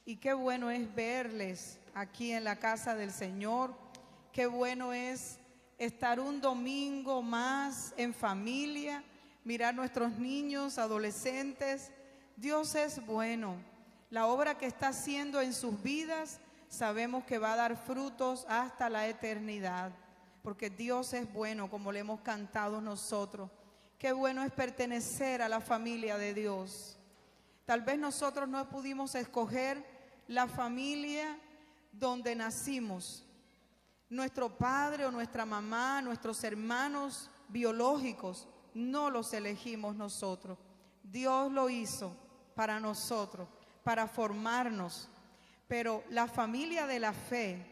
y qué bueno es verles aquí en la casa del Señor. Qué bueno es estar un domingo más en familia, mirar nuestros niños, adolescentes. Dios es bueno. La obra que está haciendo en sus vidas sabemos que va a dar frutos hasta la eternidad, porque Dios es bueno, como le hemos cantado nosotros. Qué bueno es pertenecer a la familia de Dios. Tal vez nosotros no pudimos escoger la familia donde nacimos. Nuestro padre o nuestra mamá, nuestros hermanos biológicos, no los elegimos nosotros. Dios lo hizo para nosotros, para formarnos. Pero la familia de la fe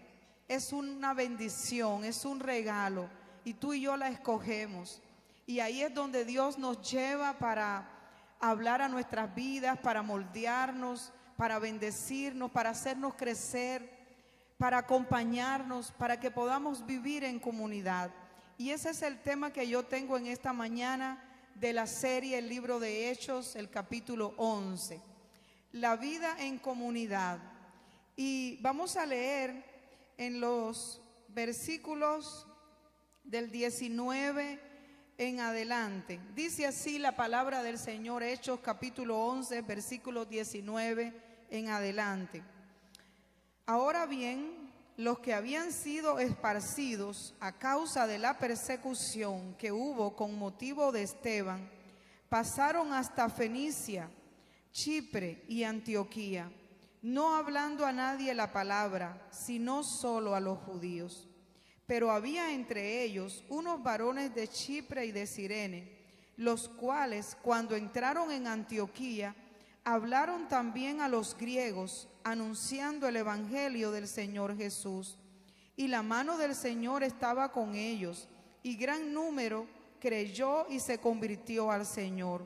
es una bendición, es un regalo, y tú y yo la escogemos. Y ahí es donde Dios nos lleva para hablar a nuestras vidas, para moldearnos, para bendecirnos, para hacernos crecer, para acompañarnos, para que podamos vivir en comunidad. Y ese es el tema que yo tengo en esta mañana de la serie El Libro de Hechos, el capítulo 11. La vida en comunidad. Y vamos a leer en los versículos del 19 en adelante. Dice así la palabra del Señor, Hechos capítulo 11, versículo 19 en adelante. Ahora bien, los que habían sido esparcidos a causa de la persecución que hubo con motivo de Esteban, pasaron hasta Fenicia, Chipre y Antioquía, no hablando a nadie la palabra, sino solo a los judíos. Pero había entre ellos unos varones de Chipre y de Cirene, los cuales, cuando entraron en Antioquía, hablaron también a los griegos, anunciando el evangelio del Señor Jesús. Y la mano del Señor estaba con ellos, y gran número creyó y se convirtió al Señor.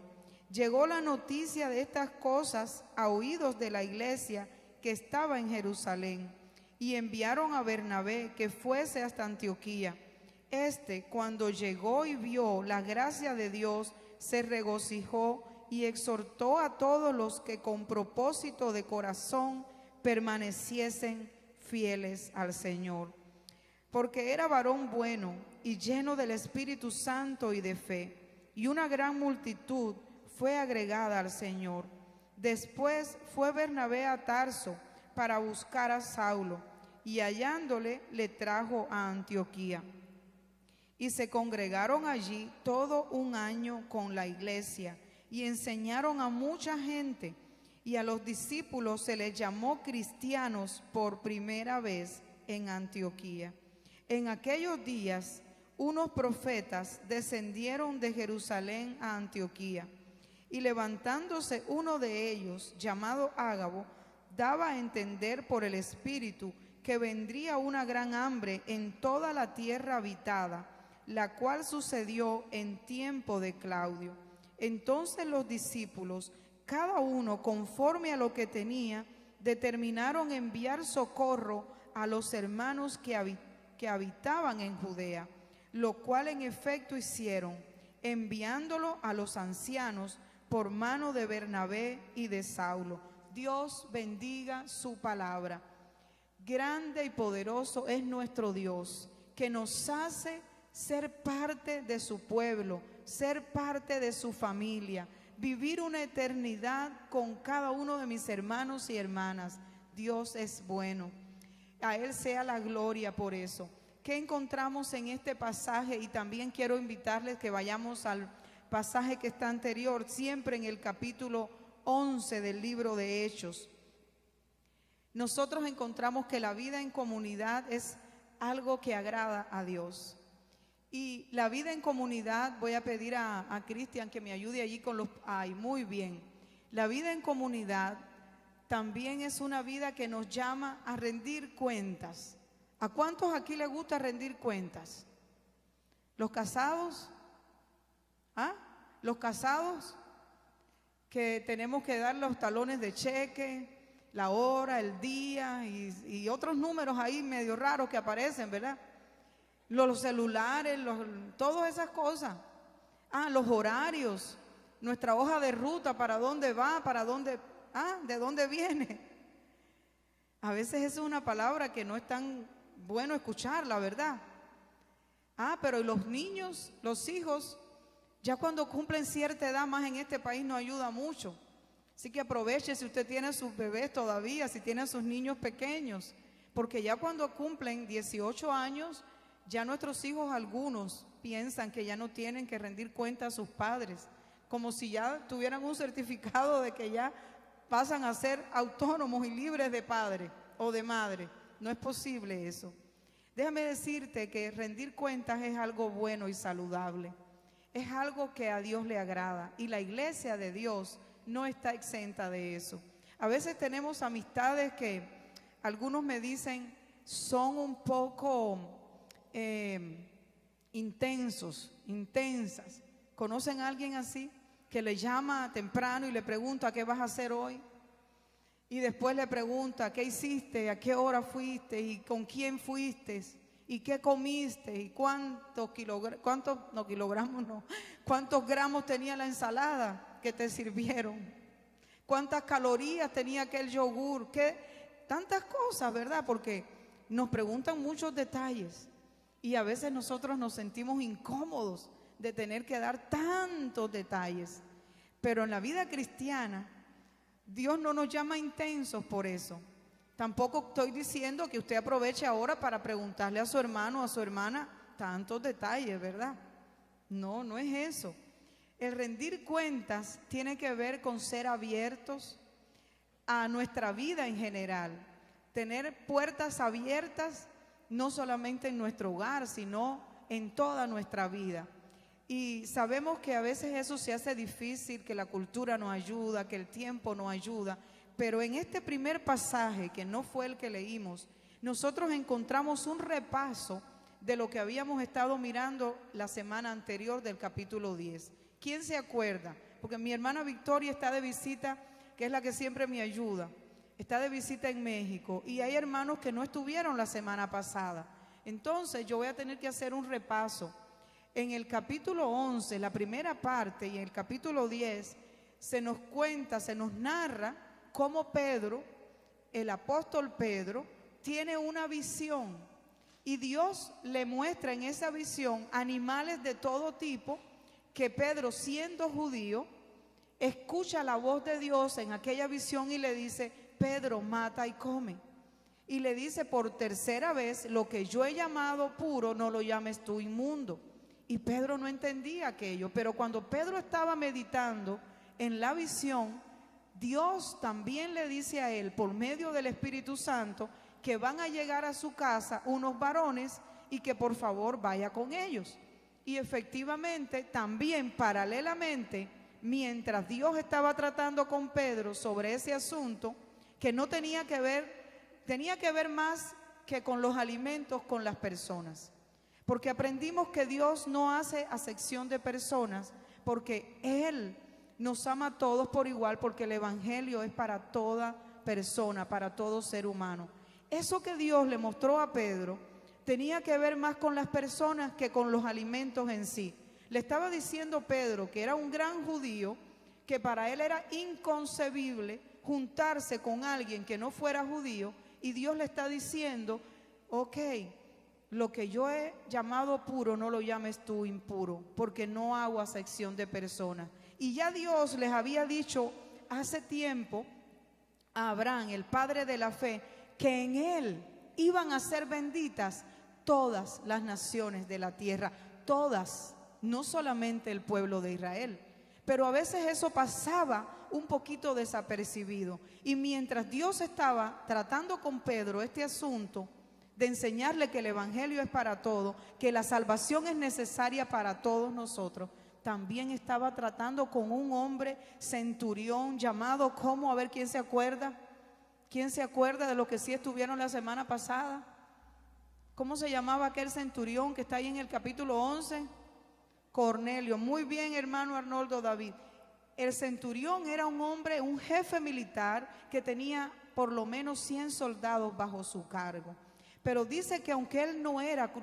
Llegó la noticia de estas cosas a oídos de la iglesia que estaba en Jerusalén, y enviaron a Bernabé que fuese hasta Antioquía. Cuando llegó y vio la gracia de Dios, se regocijó y exhortó a todos los que con propósito de corazón permaneciesen fieles al Señor. Porque era varón bueno y lleno del Espíritu Santo y de fe, y una gran multitud fue agregada al Señor. Después fue Bernabé a Tarso para buscar a Saulo, y hallándole le trajo a Antioquía. Y se congregaron allí todo un año con la iglesia, y enseñaron a mucha gente, y a los discípulos se les llamó cristianos por primera vez en Antioquía. En aquellos días unos profetas descendieron de Jerusalén a Antioquía, y levantándose uno de ellos, llamado Ágabo, daba a entender por el Espíritu que vendría una gran hambre en toda la tierra habitada, la cual sucedió en tiempo de Claudio. Entonces los discípulos, cada uno conforme a lo que tenía, determinaron enviar socorro a los hermanos que habitaban en Judea, lo cual en efecto hicieron, enviándolo a los ancianos por mano de Bernabé y de Saulo. Dios bendiga su palabra. Grande y poderoso es nuestro Dios, que nos hace ser parte de su pueblo, ser parte de su familia, vivir una eternidad con cada uno de mis hermanos y hermanas. Dios es bueno. A Él sea la gloria por eso. ¿Qué encontramos en este pasaje? Y también quiero invitarles que vayamos al pasaje que está anterior, siempre en el capítulo 11 del libro de Hechos. Nosotros encontramos que la vida en comunidad es algo que agrada a Dios. Y la vida en comunidad, voy a pedir a Cristian que me ayude allí con los... Ay, muy bien. La vida en comunidad también es una vida que nos llama a rendir cuentas. ¿A cuántos aquí les gusta rendir cuentas? ¿Los casados? ¿Ah? ¿Los casados? Que tenemos que dar los talones de cheque, la hora, el día y otros números ahí medio raros que aparecen, ¿verdad? Los celulares, todas esas cosas. Los horarios, nuestra hoja de ruta, para dónde va, para dónde, de dónde viene. A veces esa es una palabra que no es tan bueno escucharla, ¿verdad? Pero los niños, los hijos, ya cuando cumplen cierta edad, más en este país no ayuda mucho. Así que aproveche si usted tiene sus bebés todavía, si tiene sus niños pequeños, porque ya cuando cumplen 18 años, ya nuestros hijos algunos piensan que ya no tienen que rendir cuenta a sus padres, como si ya tuvieran un certificado de que ya pasan a ser autónomos y libres de padre o de madre. No es posible eso. Déjame decirte que rendir cuentas es algo bueno y saludable. Es algo que a Dios le agrada y la iglesia de Dios no está exenta de eso. A veces tenemos amistades que algunos me dicen son un poco intensas. ¿Conocen a alguien así? Que le llama temprano y le pregunta ¿qué vas a hacer hoy? Y después le pregunta ¿qué hiciste? ¿A qué hora fuiste? ¿Y con quién fuiste? ¿Y qué comiste? ¿Y cuántos gramos tenía la ensalada que te sirvieron? ¿Cuántas calorías tenía aquel yogur? Tantas cosas, ¿verdad? Porque nos preguntan muchos detalles y a veces nosotros nos sentimos incómodos de tener que dar tantos detalles. Pero en la vida cristiana, Dios no nos llama intensos por eso. Tampoco estoy diciendo que usted aproveche ahora para preguntarle a su hermano o a su hermana tantos detalles, ¿verdad? No, no es eso. El rendir cuentas tiene que ver con ser abiertos a nuestra vida en general. Tener puertas abiertas no solamente en nuestro hogar, sino en toda nuestra vida. Y sabemos que a veces eso se hace difícil, que la cultura no ayuda, que el tiempo no ayuda. Pero en este primer pasaje, que no fue el que leímos, nosotros encontramos un repaso de lo que habíamos estado mirando la semana anterior del capítulo 10. ¿Quién se acuerda? Porque mi hermana Victoria está de visita, que es la que siempre me ayuda. Está de visita en México y hay hermanos que no estuvieron la semana pasada. Entonces yo voy a tener que hacer un repaso. En el capítulo 11, la primera parte, y en el capítulo 10, se nos cuenta, se nos narra cómo Pedro, el apóstol Pedro, tiene una visión y Dios le muestra en esa visión animales de todo tipo que Pedro, siendo judío, escucha la voz de Dios en aquella visión y le dice: Pedro, mata y come. Y le dice por tercera vez: lo que yo he llamado puro, no lo llames tú inmundo. Y Pedro no entendía aquello, pero cuando Pedro estaba meditando en la visión, Dios también le dice a él, por medio del Espíritu Santo, que van a llegar a su casa unos varones y que por favor vaya con ellos. Y efectivamente, también paralelamente, mientras Dios estaba tratando con Pedro sobre ese asunto, que no tenía que ver más que con los alimentos, con las personas. Porque aprendimos que Dios no hace acepción de personas, porque Él nos ama a todos por igual, porque el evangelio es para toda persona, para todo ser humano. Eso que Dios le mostró a Pedro tenía que ver más con las personas que con los alimentos en sí. Le estaba diciendo Pedro que era un gran judío, que para él era inconcebible juntarse con alguien que no fuera judío, y Dios le está diciendo: ok, lo que yo he llamado puro no lo llames tú impuro, porque no hago acepción de personas. Y ya Dios les había dicho hace tiempo a Abraham, el padre de la fe, que en él iban a ser benditas todas las naciones de la tierra, todas, no solamente el pueblo de Israel. Pero a veces eso pasaba un poquito desapercibido. Y mientras Dios estaba tratando con Pedro este asunto de enseñarle que el evangelio es para todos, que la salvación es necesaria para todos nosotros, también estaba tratando con un hombre centurión llamado, ¿cómo? A ver, ¿quién se acuerda? ¿Quién se acuerda de los que sí estuvieron la semana pasada? ¿Cómo se llamaba aquel centurión que está ahí en el capítulo 11? Cornelio. Muy bien, hermano Arnoldo David. El centurión era un hombre, un jefe militar que tenía por lo menos 100 soldados bajo su cargo. Pero dice que aunque él no era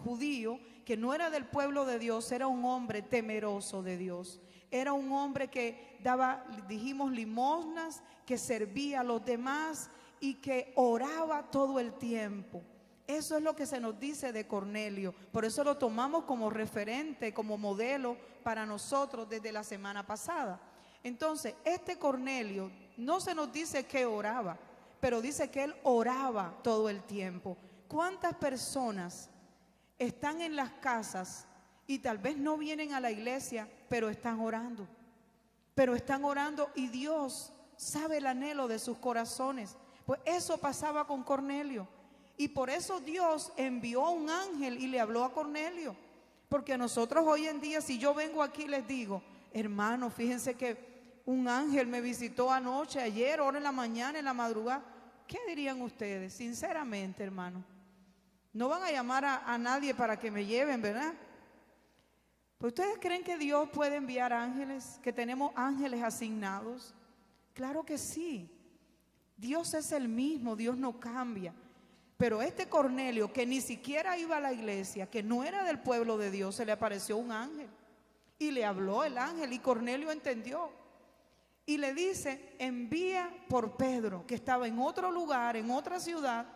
judío, que no era del pueblo de Dios, era un hombre temeroso de Dios. Era un hombre que daba, dijimos, limosnas, que servía a los demás y que oraba todo el tiempo. Eso es lo que se nos dice de Cornelio. Por eso lo tomamos como referente, como modelo para nosotros desde la semana pasada. Entonces, este Cornelio no se nos dice que oraba, pero dice que él oraba todo el tiempo. ¿Cuántas personas están en las casas y tal vez no vienen a la iglesia, pero están orando? Pero están orando y Dios sabe el anhelo de sus corazones. Pues eso pasaba con Cornelio. Y por eso Dios envió a un ángel y le habló a Cornelio. Porque nosotros hoy en día, si yo vengo aquí y les digo, hermano, fíjense que un ángel me visitó anoche, ayer, ahora en la mañana, en la madrugada, ¿qué dirían ustedes? Sinceramente, hermano. No van a llamar a nadie para que me lleven, ¿verdad? ¿Pues ustedes creen que Dios puede enviar ángeles? ¿Que tenemos ángeles asignados? Claro que sí. Dios es el mismo, Dios no cambia. Pero este Cornelio, que ni siquiera iba a la iglesia, que no era del pueblo de Dios, se le apareció un ángel. Y le habló el ángel y Cornelio entendió. Y le dice, envía por Pedro, que estaba en otro lugar, en otra ciudad.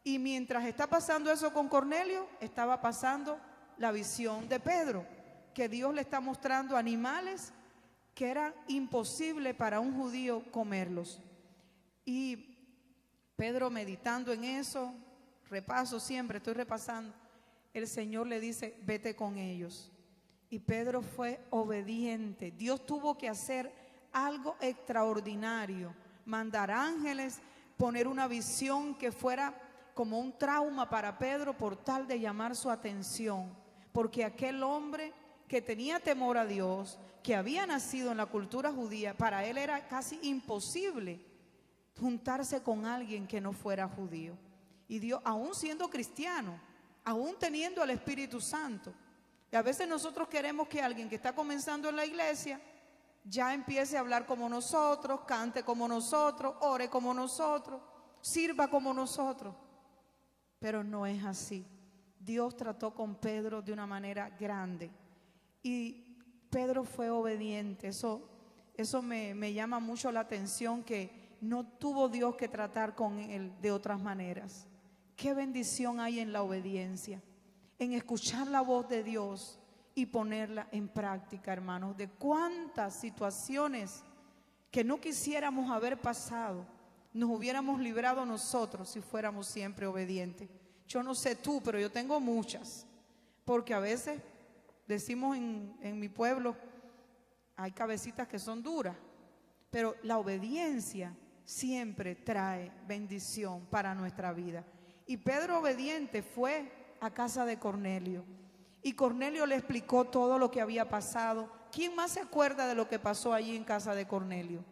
Y mientras está pasando eso con Cornelio, estaba pasando la visión de Pedro, que Dios le está mostrando animales que era imposible para un judío comerlos. Y Pedro, meditando en eso, repaso siempre, estoy repasando, el Señor le dice, vete con ellos. Y Pedro fue obediente. Dios tuvo que hacer algo extraordinario, mandar ángeles, poner una visión que fuera como un trauma para Pedro por tal de llamar su atención. Porque aquel hombre que tenía temor a Dios, que había nacido en la cultura judía, para él era casi imposible juntarse con alguien que no fuera judío. Y Dios, aún siendo cristiano, aún teniendo el Espíritu Santo, y a veces nosotros queremos que alguien que está comenzando en la iglesia ya empiece a hablar como nosotros, cante como nosotros, ore como nosotros, sirva como nosotros. Pero no es así. Dios trató con Pedro de una manera grande y Pedro fue obediente. Eso me llama mucho la atención, que no tuvo Dios que tratar con él de otras maneras. Qué bendición hay en la obediencia, en escuchar la voz de Dios y ponerla en práctica, hermanos. De cuántas situaciones que no quisiéramos haber pasado, nos hubiéramos librado nosotros si fuéramos siempre obedientes. Yo no sé tú, pero yo tengo muchas, porque a veces decimos en mi pueblo, hay cabecitas que son duras, pero la obediencia siempre trae bendición para nuestra vida. Y Pedro obediente fue a casa de Cornelio, y Cornelio le explicó todo lo que había pasado. ¿Quién más se acuerda de lo que pasó allí en casa de Cornelio?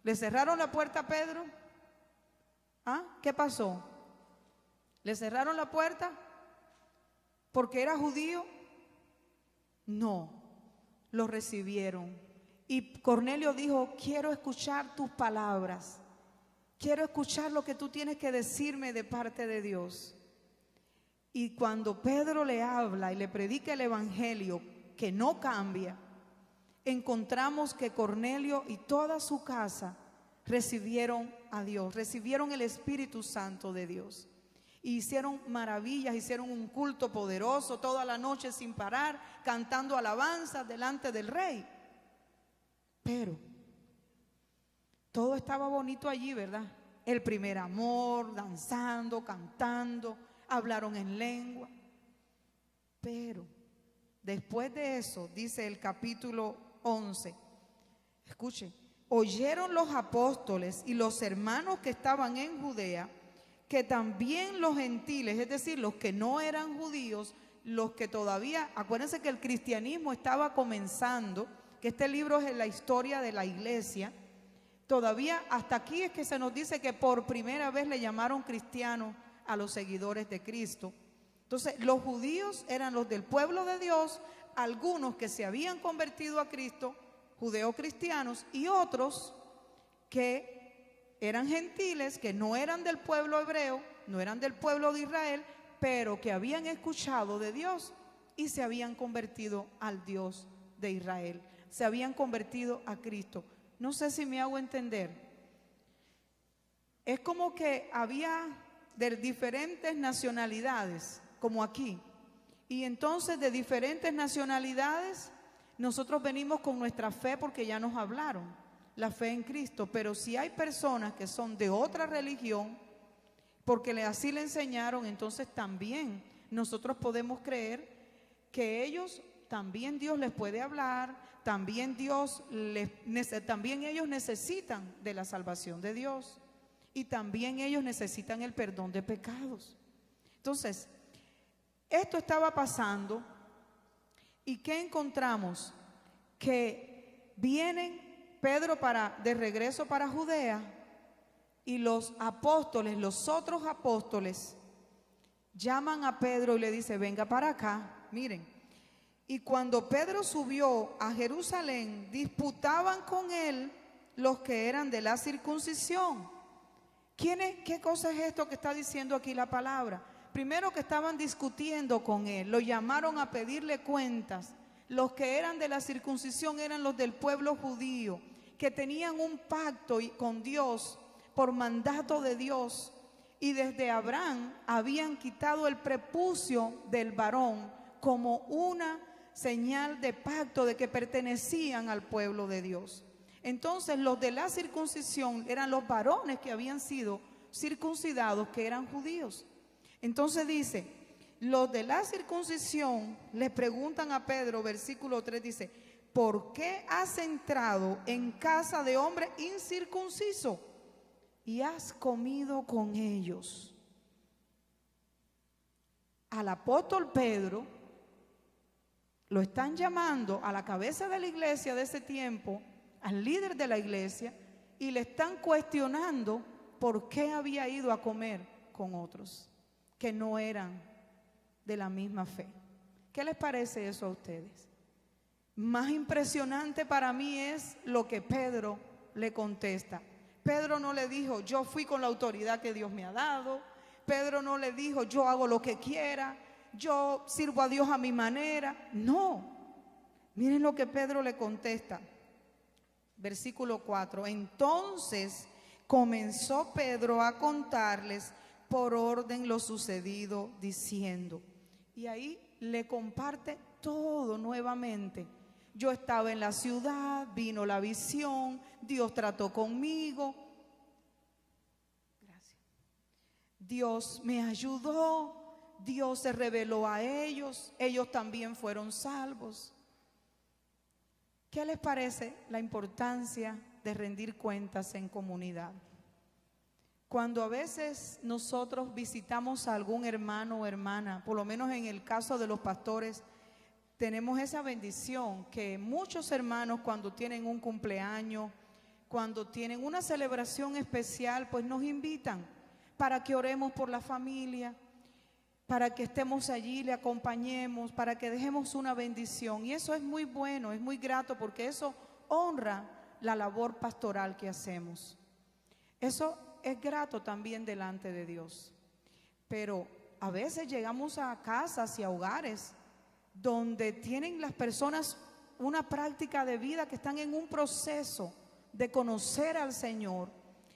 ¿Le cerraron la puerta a Pedro? ¿Ah? ¿Qué pasó? ¿Le cerraron la puerta porque era judío? No, lo recibieron. Y Cornelio dijo, quiero escuchar tus palabras, quiero escuchar lo que tú tienes que decirme de parte de Dios. Y cuando Pedro le habla y le predica el evangelio que no cambia, encontramos que Cornelio y toda su casa recibieron a Dios, recibieron el Espíritu Santo de Dios. Y hicieron maravillas, hicieron un culto poderoso toda la noche sin parar, cantando alabanzas delante del rey. Pero todo estaba bonito allí, ¿verdad? El primer amor, danzando, cantando, hablaron en lengua. Pero después de eso, dice el capítulo 11, escuchen, oyeron los apóstoles y los hermanos que estaban en Judea, que también los gentiles, es decir, los que no eran judíos, los que todavía, acuérdense que el cristianismo estaba comenzando, que este libro es la historia de la iglesia, todavía hasta aquí es que se nos dice que por primera vez le llamaron cristianos a los seguidores de Cristo. Entonces, los judíos eran los del pueblo de Dios, algunos que se habían convertido a Cristo, judeocristianos, y otros que eran gentiles, que no eran del pueblo hebreo, no eran del pueblo de Israel, pero que habían escuchado de Dios y se habían convertido al Dios de Israel, se habían convertido a Cristo. No sé si me hago entender. es como que había de diferentes nacionalidades, como aquí. Y entonces de diferentes nacionalidades nosotros venimos con nuestra fe porque ya nos hablaron, la fe en Cristo. Pero si hay personas que son de otra religión, porque así le enseñaron, entonces también nosotros podemos creer que ellos, también Dios les puede hablar, también también ellos necesitan de la salvación de Dios y también ellos necesitan el perdón de pecados. Entonces, esto estaba pasando y ¿qué encontramos? Que vienen Pedro de regreso para Judea y los apóstoles, los otros apóstoles, llaman a Pedro y le dicen, venga para acá, miren. Y cuando Pedro subió a Jerusalén, disputaban con él los que eran de la circuncisión. ¿Qué cosa es esto que está diciendo aquí la palabra? Primero que estaban discutiendo con él, lo llamaron a pedirle cuentas. Los que eran de la circuncisión eran los del pueblo judío, que tenían un pacto con Dios por mandato de Dios. Y desde Abraham habían quitado el prepucio del varón como una señal de pacto de que pertenecían al pueblo de Dios. Entonces los de la circuncisión eran los varones que habían sido circuncidados, que eran judíos. Entonces dice, los de la circuncisión le preguntan a Pedro, versículo 3 dice, ¿por qué has entrado en casa de hombre incircunciso y has comido con ellos? Al apóstol Pedro lo están llamando a la cabeza de la iglesia de ese tiempo, al líder de la iglesia, y le están cuestionando por qué había ido a comer con otros que no eran de la misma fe. ¿Qué les parece eso a ustedes? Más impresionante para mí es lo que Pedro le contesta. Pedro no le dijo, yo fui con la autoridad que Dios me ha dado. Pedro no le dijo, yo hago lo que quiera, yo sirvo a Dios a mi manera. No, miren lo que Pedro le contesta. Versículo 4, entonces comenzó Pedro a contarles por orden lo sucedido, diciendo, y ahí le comparte todo nuevamente. Yo estaba en la ciudad, vino la visión, Dios trató conmigo. Gracias. Dios me ayudó, Dios se reveló a ellos, ellos también fueron salvos. ¿Qué les parece la importancia de rendir cuentas en comunidad? Cuando a veces nosotros visitamos a algún hermano o hermana, por lo menos en el caso de los pastores, tenemos esa bendición que muchos hermanos cuando tienen un cumpleaños, cuando tienen una celebración especial, pues nos invitan para que oremos por la familia, para que estemos allí, le acompañemos, para que dejemos una bendición. Y eso es muy bueno, es muy grato porque eso honra la labor pastoral que hacemos. Eso es grato también delante de Dios. Pero a veces llegamos a casas y a hogares donde tienen las personas una práctica de vida, que están en un proceso de conocer al Señor.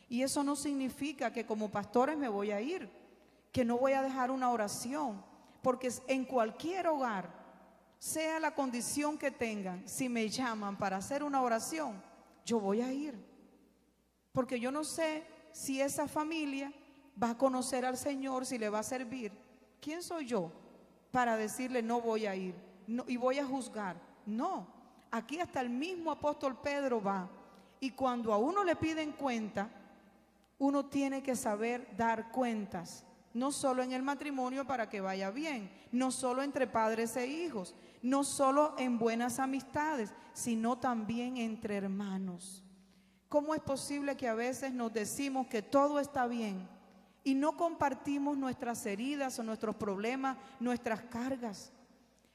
Y eso no significa que como pastores me voy a ir, que no voy a dejar una oración, porque en cualquier hogar, sea la condición que tengan, si me llaman para hacer una oración, yo voy a ir, porque yo no sé si esa familia va a conocer al Señor, si le va a servir. ¿Quién soy yo para decirle no voy a ir y voy a juzgar? No, aquí hasta el mismo apóstol Pedro va, y cuando a uno le piden cuenta, uno tiene que saber dar cuentas. No solo en el matrimonio para que vaya bien, no solo entre padres e hijos, no solo en buenas amistades, sino también entre hermanos. ¿Cómo es posible que a veces nos decimos que todo está bien y no compartimos nuestras heridas o nuestros problemas, nuestras cargas?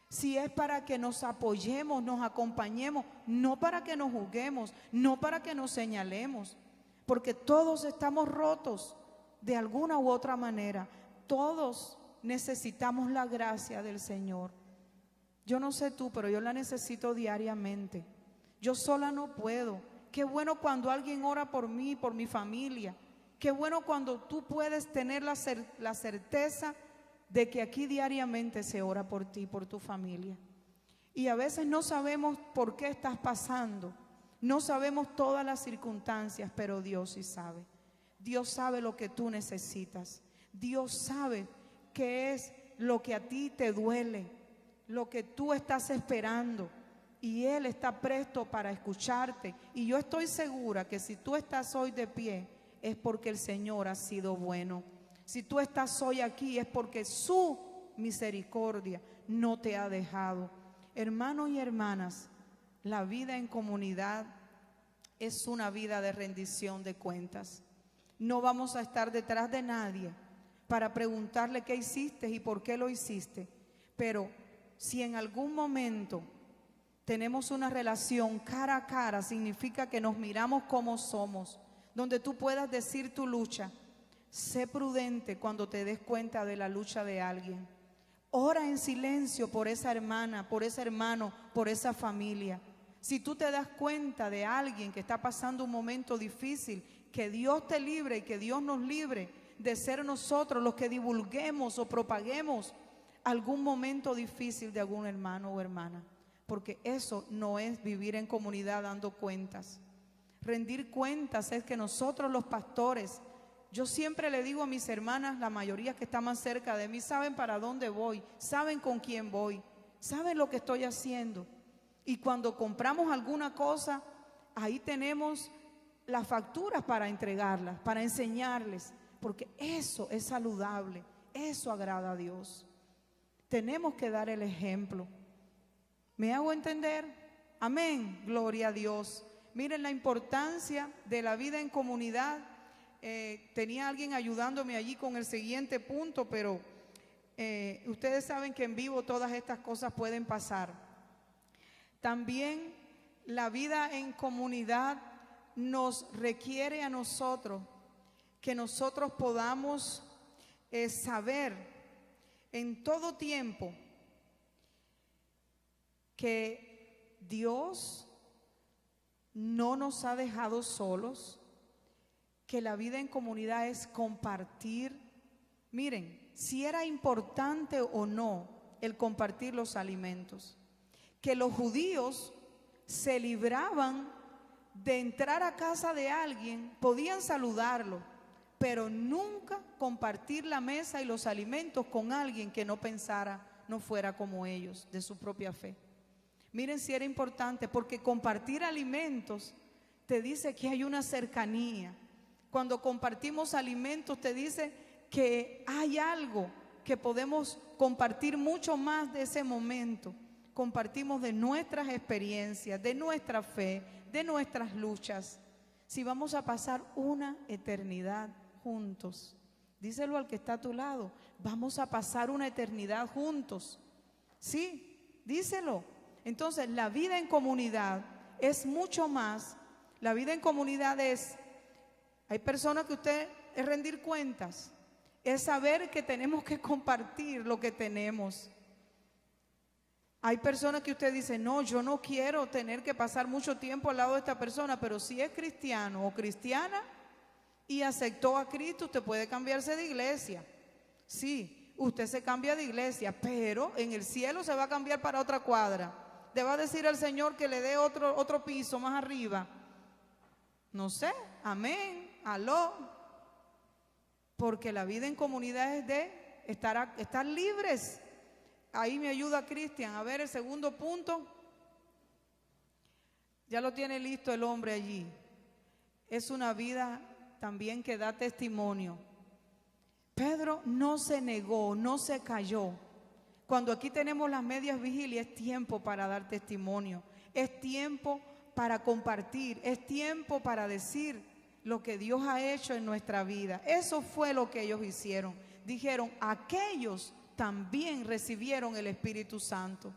Si es para que nos apoyemos, nos acompañemos, no para que nos juzguemos, no para que nos señalemos, porque todos estamos rotos. De alguna u otra manera, todos necesitamos la gracia del Señor. Yo no sé tú, pero yo la necesito diariamente. Yo sola no puedo. Qué bueno cuando alguien ora por mí, por mi familia, Qué bueno cuando tú puedes tener la certeza de que aquí diariamente se ora por ti, por tu familia. Y a veces no sabemos por qué estás pasando, no sabemos todas las circunstancias, pero Dios sí sabe. Dios sabe lo que tú necesitas. Dios sabe qué es lo que a ti te duele, lo que tú estás esperando. Y Él está presto para escucharte. Y yo estoy segura que si tú estás hoy de pie, es porque el Señor ha sido bueno. Si tú estás hoy aquí, es porque su misericordia no te ha dejado. Hermanos y hermanas, la vida en comunidad es una vida de rendición de cuentas. No vamos a estar detrás de nadie para preguntarle qué hiciste y por qué lo hiciste. Pero si en algún momento tenemos una relación cara a cara, significa que nos miramos como somos, donde tú puedas decir tu lucha. Sé prudente cuando te des cuenta de la lucha de alguien. Ora en silencio por esa hermana, por ese hermano, por esa familia. Si tú te das cuenta de alguien que está pasando un momento difícil, que Dios te libre y que Dios nos libre de ser nosotros los que divulguemos o propaguemos algún momento difícil de algún hermano o hermana. Porque eso no es vivir en comunidad dando cuentas. Rendir cuentas es que nosotros los pastores, yo siempre le digo a mis hermanas, la mayoría que están más cerca de mí, saben para dónde voy, saben con quién voy, saben lo que estoy haciendo. Y cuando compramos alguna cosa, ahí tenemos las facturas para entregarlas, para enseñarles, porque eso es saludable, eso agrada a Dios. Tenemos que dar el ejemplo. ¿Me hago entender? Amén, gloria a Dios. Miren la importancia de la vida en comunidad. Tenía alguien ayudándome allí con el siguiente punto, pero ustedes saben que en vivo todas estas cosas pueden pasar. También la vida en comunidad nos requiere a nosotros que nosotros podamos saber en todo tiempo que Dios no nos ha dejado solos, que la vida en comunidad es compartir. Miren, si era importante o no el compartir los alimentos, que los judíos se libraban de entrar a casa de alguien, podían saludarlo, pero nunca compartir la mesa y los alimentos con alguien que no pensara, no fuera como ellos, de su propia fe. Miren si era importante, porque compartir alimentos te dice que hay una cercanía. Cuando compartimos alimentos te dice que hay algo que podemos compartir mucho más de ese momento. Compartimos de nuestras experiencias, de nuestra fe, de nuestras luchas. Si vamos a pasar una eternidad juntos, díselo al que está a tu lado, vamos a pasar una eternidad juntos. Sí, díselo. Entonces, la vida en comunidad es mucho más. La vida en comunidad hay personas que usted es rendir cuentas, es saber que tenemos que compartir lo que tenemos. Hay personas que usted dice, no, yo no quiero tener que pasar mucho tiempo al lado de esta persona, pero si es cristiano o cristiana y aceptó a Cristo, usted puede cambiarse de iglesia. Sí, usted se cambia de iglesia, pero en el cielo se va a cambiar para otra cuadra. Le va a decir al Señor que le dé otro piso más arriba. No sé, amén, aló. Porque la vida en comunidad es de estar libres. Ahí me ayuda Cristian. A ver el segundo punto. Ya lo tiene listo el hombre allí. Es una vida también que da testimonio. Pedro no se negó, no se cayó. Cuando aquí tenemos las medias vigilias, es tiempo para dar testimonio. Es tiempo para compartir. Es tiempo para decir lo que Dios ha hecho en nuestra vida. Eso fue lo que ellos hicieron. Dijeron, aquellos también recibieron el Espíritu Santo.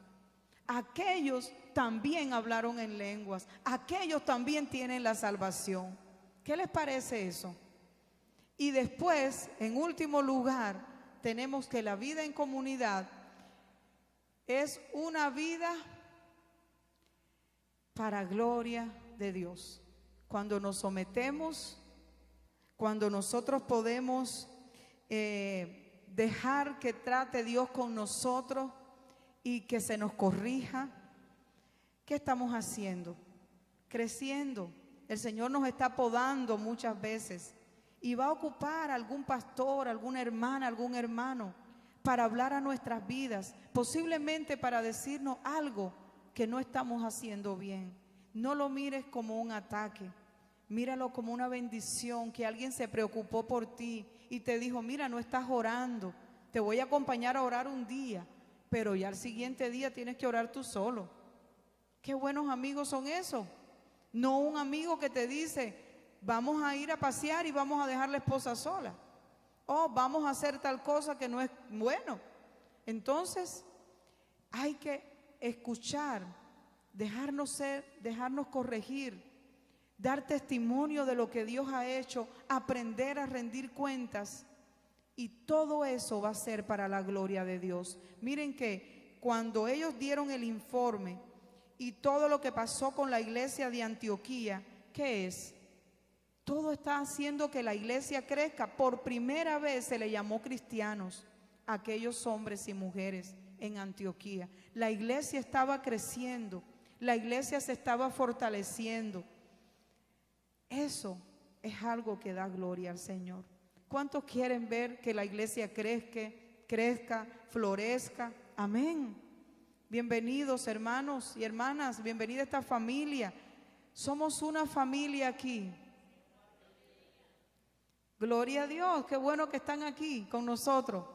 Aquellos también hablaron en lenguas. Aquellos también tienen la salvación. ¿Qué les parece eso? Y después, en último lugar, tenemos que la vida en comunidad es una vida para gloria de Dios. Cuando nos sometemos, cuando nosotros podemos dejar que trate Dios con nosotros y que se nos corrija. ¿Qué estamos haciendo? Creciendo. El Señor nos está podando muchas veces y va a ocupar algún pastor, alguna hermana, algún hermano para hablar a nuestras vidas, posiblemente para decirnos algo que no estamos haciendo bien. No lo mires como un ataque, míralo como una bendición, que alguien se preocupó por ti y te dijo, mira, no estás orando, te voy a acompañar a orar un día, pero ya al siguiente día tienes que orar tú solo. Qué buenos amigos son esos. No un amigo que te dice, vamos a ir a pasear y vamos a dejar la esposa sola. O vamos a hacer tal cosa que no es bueno. Entonces, hay que escuchar, dejarnos ser, dejarnos corregir, dar testimonio de lo que Dios ha hecho, aprender a rendir cuentas. Y todo eso va a ser para la gloria de Dios. Miren que cuando ellos dieron el informe y todo lo que pasó con la iglesia de Antioquía, ¿qué es? Todo está haciendo que la iglesia crezca. Por primera vez se le llamó cristianos a aquellos hombres y mujeres en Antioquía. La iglesia estaba creciendo, la iglesia se estaba fortaleciendo. Eso es algo que da gloria al Señor. ¿Cuántos quieren ver que la iglesia crezca, florezca? Amén. Bienvenidos hermanos y hermanas, bienvenida a esta familia. Somos una familia aquí. Gloria a Dios, qué bueno que están aquí con nosotros.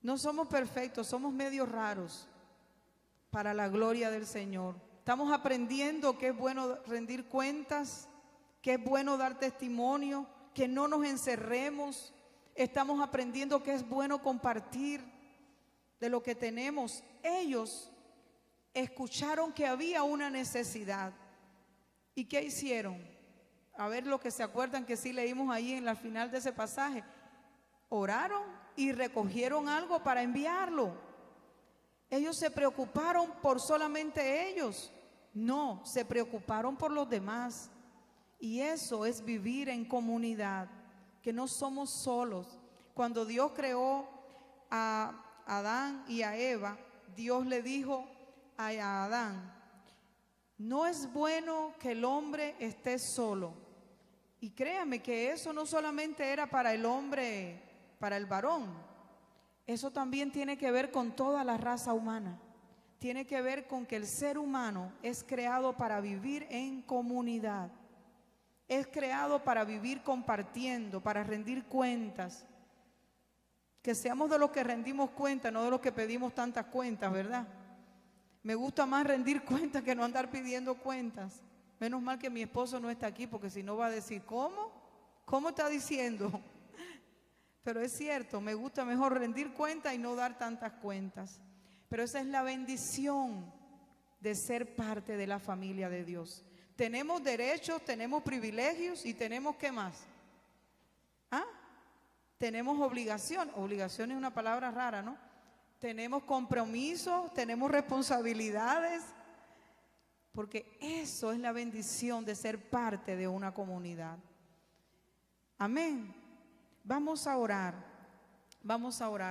No somos perfectos, somos medio raros para la gloria del Señor. Estamos aprendiendo que es bueno rendir cuentas, que es bueno dar testimonio, que no nos encerremos. Estamos aprendiendo que es bueno compartir de lo que tenemos. Ellos escucharon que había una necesidad. ¿Y qué hicieron? A ver lo que se acuerdan que sí leímos ahí en la final de ese pasaje. Oraron y recogieron algo para enviarlo. Ellos se preocuparon por solamente ellos. No, se preocuparon por los demás. Y eso es vivir en comunidad, que no somos solos. Cuando Dios creó a Adán y a Eva, Dios le dijo a Adán, no es bueno que el hombre esté solo. Y créame que eso no solamente era para el hombre, para el varón. Eso también tiene que ver con toda la raza humana. Tiene que ver con que el ser humano es creado para vivir en comunidad. Es creado para vivir compartiendo, para rendir cuentas. Que seamos de los que rendimos cuentas, no de los que pedimos tantas cuentas, ¿verdad? Me gusta más rendir cuentas que no andar pidiendo cuentas. Menos mal que mi esposo no está aquí, porque si no va a decir, ¿cómo? ¿Cómo está diciendo? Pero es cierto, me gusta mejor rendir cuentas y no dar tantas cuentas. Pero esa es la bendición de ser parte de la familia de Dios. Tenemos derechos, tenemos privilegios y tenemos ¿qué más? ¿Ah? Tenemos obligación. Obligación es una palabra rara, ¿no? Tenemos compromisos, tenemos responsabilidades, porque eso es la bendición de ser parte de una comunidad. Amén. Vamos a orar,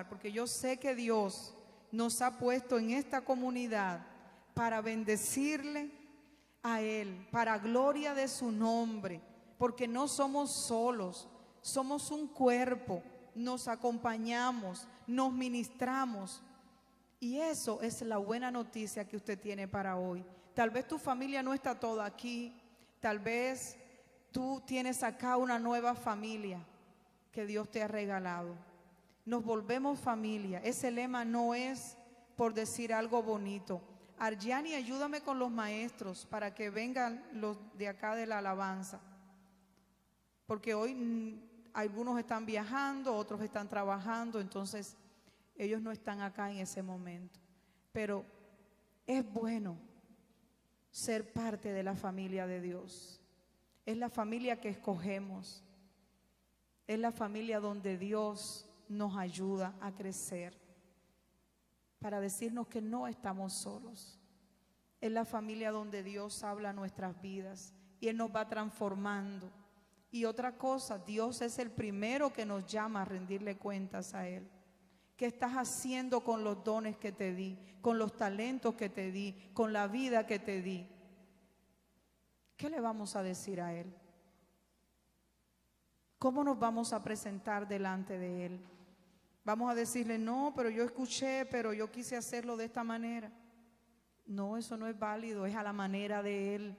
porque yo sé que Dios nos ha puesto en esta comunidad para bendecirle a Él, para gloria de su nombre, porque no somos solos, somos un cuerpo, nos acompañamos, nos ministramos. Y eso es la buena noticia que usted tiene para hoy. Tal vez tu familia no está toda aquí, tal vez tú tienes acá una nueva familia que Dios te ha regalado. Nos volvemos familia. Ese lema no es por decir algo bonito. Arjani, ayúdame con los maestros para que vengan los de acá de la alabanza. Porque hoy algunos están viajando, otros están trabajando, entonces ellos no están acá en ese momento. Pero es bueno ser parte de la familia de Dios. Es la familia que escogemos. Es la familia donde Dios nos ayuda a crecer, para decirnos que no estamos solos. Es la familia donde Dios habla nuestras vidas y Él nos va transformando Y otra cosa, Dios es el primero que nos llama a rendirle cuentas a Él. ¿Qué estás haciendo con los dones que te di, con los talentos que te di, con la vida que te di? ¿Qué le vamos a decir a Él? ¿Cómo nos vamos a presentar delante de Él? Vamos a decirle, no, pero yo escuché, pero yo quise hacerlo de esta manera. No, eso no es válido, es a la manera de Él.